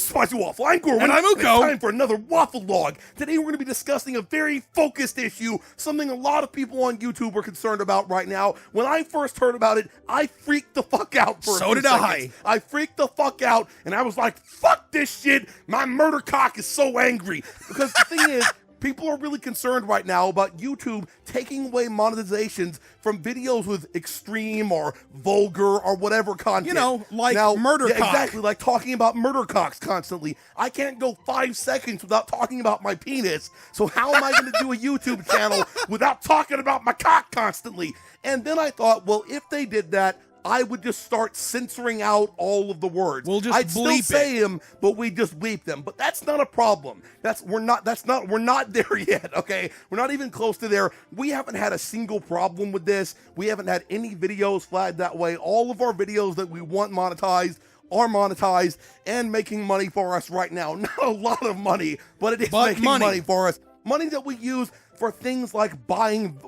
SpicyWaffle. I'm Gorwin. And I'm Uko. It's time for another Waffle Log. Today we're going to be discussing a very focused issue, something a lot of people on YouTube are concerned about right now. When I first heard about it, I freaked the fuck out for a few seconds. I freaked the fuck out, and I was like, fuck this shit. My murder cock is so angry. Because the thing is, people are really concerned right now about YouTube taking away monetizations from videos with extreme or vulgar or whatever content. You know, like murder cock. Exactly, like talking about murder cocks constantly. I can't go 5 seconds without talking about my penis, so how am I going to do a YouTube channel without talking about my cock constantly? And then I thought, well, if they did that, I would just start censoring out all of the words. We'll just I'd still say them, but we just bleep them. But that's not a problem. We're not there yet, okay? We're not even close to there. We haven't had a single problem with this. We haven't had any videos flagged that way. All of our videos that we want monetized are monetized and making money for us right now. Not a lot of money, but it is making money for us. Money that we use for things like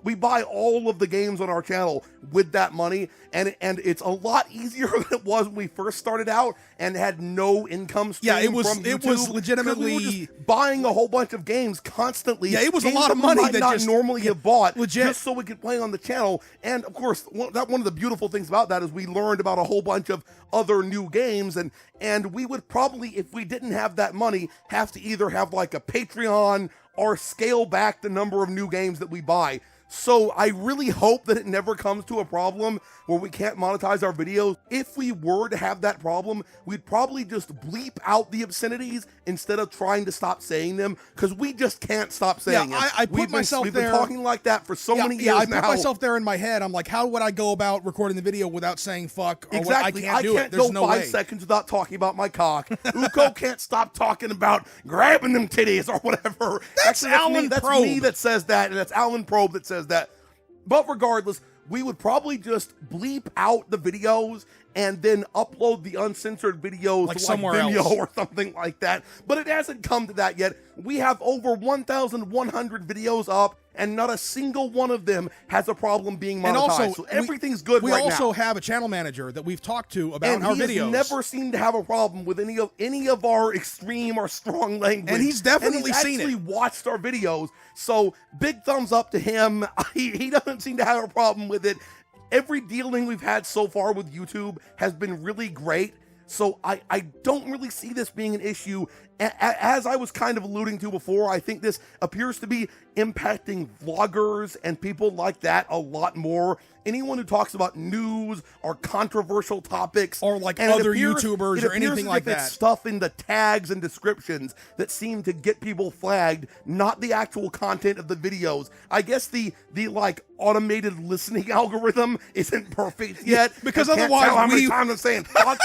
we buy all of the games on our channel with that money, and it's a lot easier than it was when we first started out and had no income stream. Yeah, it was from YouTube, was legitimately we were just buying a whole bunch of games constantly. Yeah, it was games a lot of we money might that not just normally have bought legit, just so we could play on the channel. And of course, one of the beautiful things about that is we learned about a whole bunch of other new games, and we would probably, if we didn't have that money, have to either have like a Patreon or scale back the number of new games that we buy. So I really hope that it never comes to a problem where we can't monetize our videos. If we were to have that problem, we'd probably just bleep out the obscenities instead of trying to stop saying them, because we just can't stop saying them. I put myself we've there. been talking like that for so many years now. I put myself there in my head. I'm like, how would I go about recording the video without saying fuck? Or exactly. I can't do it. Go 5 seconds without talking about my cock. Uko can't stop talking about grabbing them titties or whatever. That's Alan That's Probe. me that says that, and that's Alan Probe that says that. But regardless, we would probably just bleep out the videos and then upload the uncensored videos like to somewhere Vimeo else or something like that. But it hasn't come to that yet. We have over 1,100 videos up, and not a single one of them has a problem being monetized. And also, so everything's good right now. We also have a channel manager that we've talked to about our videos. And he has never seemed to have a problem with any of our extreme or strong language. And he's definitely seen it. Actually watched our videos. So big thumbs up to him. He doesn't seem to have a problem with it. Every dealing we've had so far with YouTube has been really great. So I don't really see this being an issue. As I was kind of alluding to before, I think this appears to be impacting vloggers and people like that a lot more. Anyone who talks about news or controversial topics, or like other YouTubers or anything like that. It's stuff in the tags and descriptions that seem to get people flagged, not the actual content of the videos. I guess the like automated listening algorithm isn't perfect yet, because I can't otherwise tell how many times I'm saying fuck.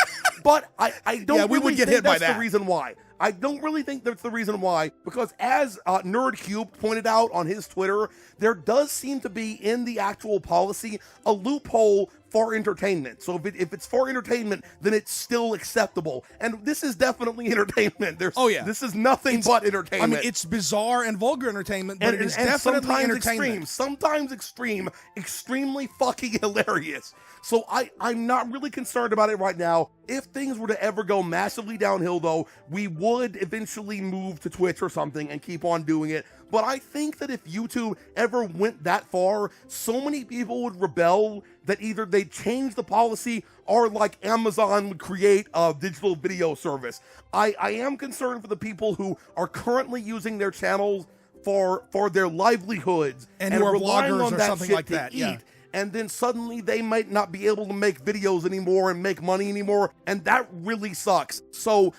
But I don't really think that's the reason why. I don't really think that's the reason why, because as NerdCube pointed out on his Twitter, there does seem to be in the actual policy a loophole for entertainment. So if it's for entertainment, then it's still acceptable. And this is definitely entertainment. This is nothing but entertainment. I mean, it's bizarre and vulgar entertainment, but it is definitely entertainment. Sometimes extreme, extremely fucking hilarious. So I'm not really concerned about it right now. If things were to ever go massively downhill, though, we would eventually move to Twitch or something and keep on doing it. But I think that if YouTube ever went that far, so many people would rebel that either they'd change the policy or like Amazon would create a digital video service. I am concerned for the people who are currently using their channels for their livelihoods and who are relying vloggers on or that something shit like that. Eat. Yeah. And then suddenly they might not be able to make videos anymore and make money anymore, and that really sucks. So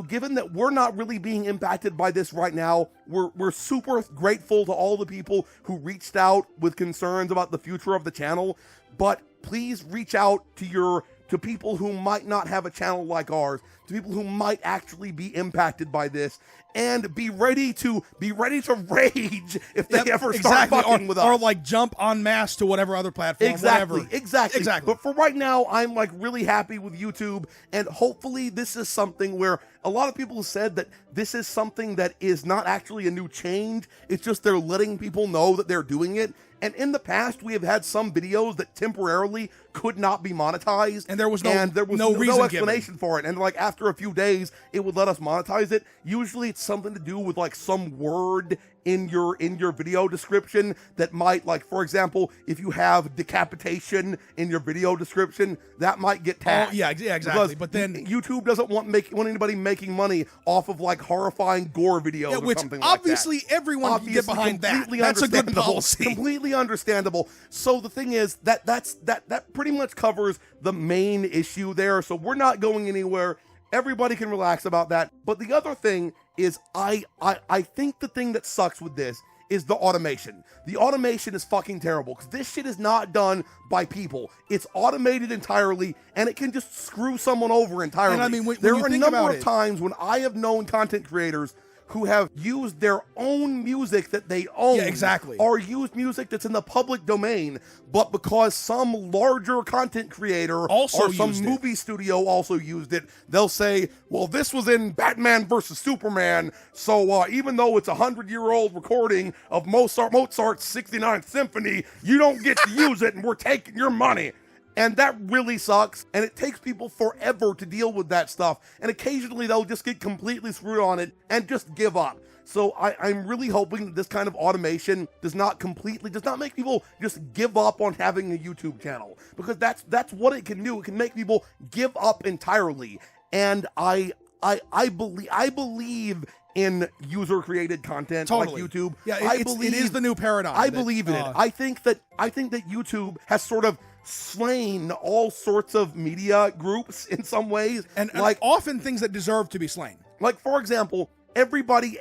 given that we're not really being impacted by this right now, we're super grateful to all the people who reached out with concerns about the future of the channel. But please reach out to people who might not have a channel like ours, to people who might actually be impacted by this, and be ready to rage if they ever start fucking with us. Or like jump en masse to whatever other platform. Exactly. But for right now, I'm like really happy with YouTube, and hopefully this is something where a lot of people have said that this is something that is not actually a new change. It's just they're letting people know that they're doing it. And in the past, we have had some videos that temporarily could not be monetized, And there was no no reason explanation for it. And like after a few days, it would let us monetize it. Usually, it's something to do with like some word in your video description that might, like, for example, if you have decapitation in your video description, that might get tagged. Oh, yeah, exactly. Because But then YouTube doesn't want anybody making money off of like horrifying gore videos, yeah, or which something like that. obviously everyone can get behind that. Completely That's a good understandable. policy. Completely understandable. So the thing is that pretty much covers the main issue there. So we're not going anywhere. Everybody can relax about that. But the other thing is, I think the thing that sucks with this is the automation. The automation is fucking terrible because this shit is not done by people. It's automated entirely, and it can just screw someone over entirely. And I mean, when there you are a think number about of it, times when I have known content creators who have used their own music that they own, Yeah, exactly. or used music that's in the public domain, but because some larger content creator Also or some used it. movie studio also used it, they'll say, well, this was in Batman versus Superman, so even though it's a 100-year-old recording of Mozart's 69th Symphony, you don't get to use it and we're taking your money. And that really sucks, and it takes people forever to deal with that stuff, and occasionally they'll just get completely screwed on it and just give up. So I'm really hoping that this kind of automation does not make people just give up on having a YouTube channel, because that's what it can do. It can make people give up entirely. And I believe in user-created content Totally. like YouTube. Yeah, I it is the new paradigm. I believe in it. I think that YouTube has sort of slain all sorts of media groups in some ways, and like often things that deserve to be slain. Like, for example, everybody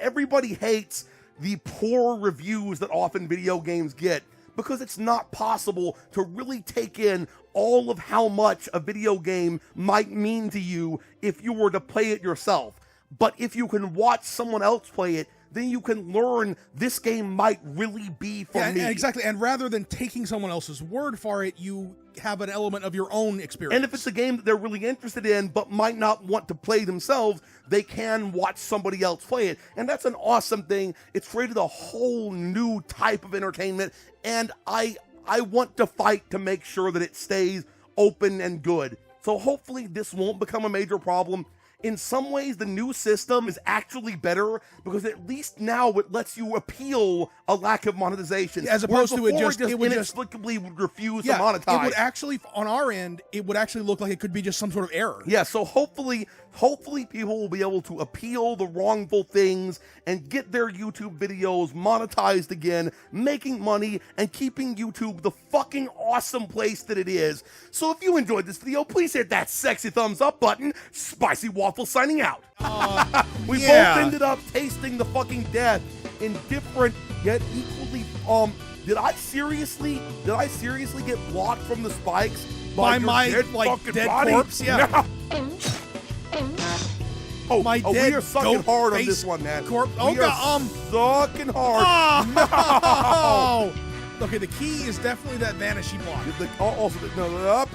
hates the poor reviews that often video games get, because it's not possible to really take in all of how much a video game might mean to you if you were to play it yourself. But if you can watch someone else play it, then you can learn this game might really be for me. Exactly. And rather than taking someone else's word for it, you have an element of your own experience. And if it's a game that they're really interested in but might not want to play themselves, they can watch somebody else play it. And that's an awesome thing. It's created a whole new type of entertainment, and I want to fight to make sure that it stays open and good. So hopefully this won't become a major problem. In some ways, the new system is actually better, because at least now it lets you appeal a lack of monetization, as opposed to it would inexplicably would refuse to monetize. It would actually, on our end, it would actually look like it could be just some sort of error. Yeah, so hopefully people will be able to appeal the wrongful things and get their YouTube videos monetized again, making money and keeping YouTube the fucking awesome place that it is. So if you enjoyed this video, please hit that sexy thumbs up button. SpicyWaffle signing out. We both ended up tasting the fucking death in different yet equally did I seriously get blocked from the spikes by your my dead body? corpse? Yeah. Oh, my we dead are sucking hard on this one, man. Corpse. We are sucking hard. Oh. Okay, the key is definitely that vanishing block. Also, no,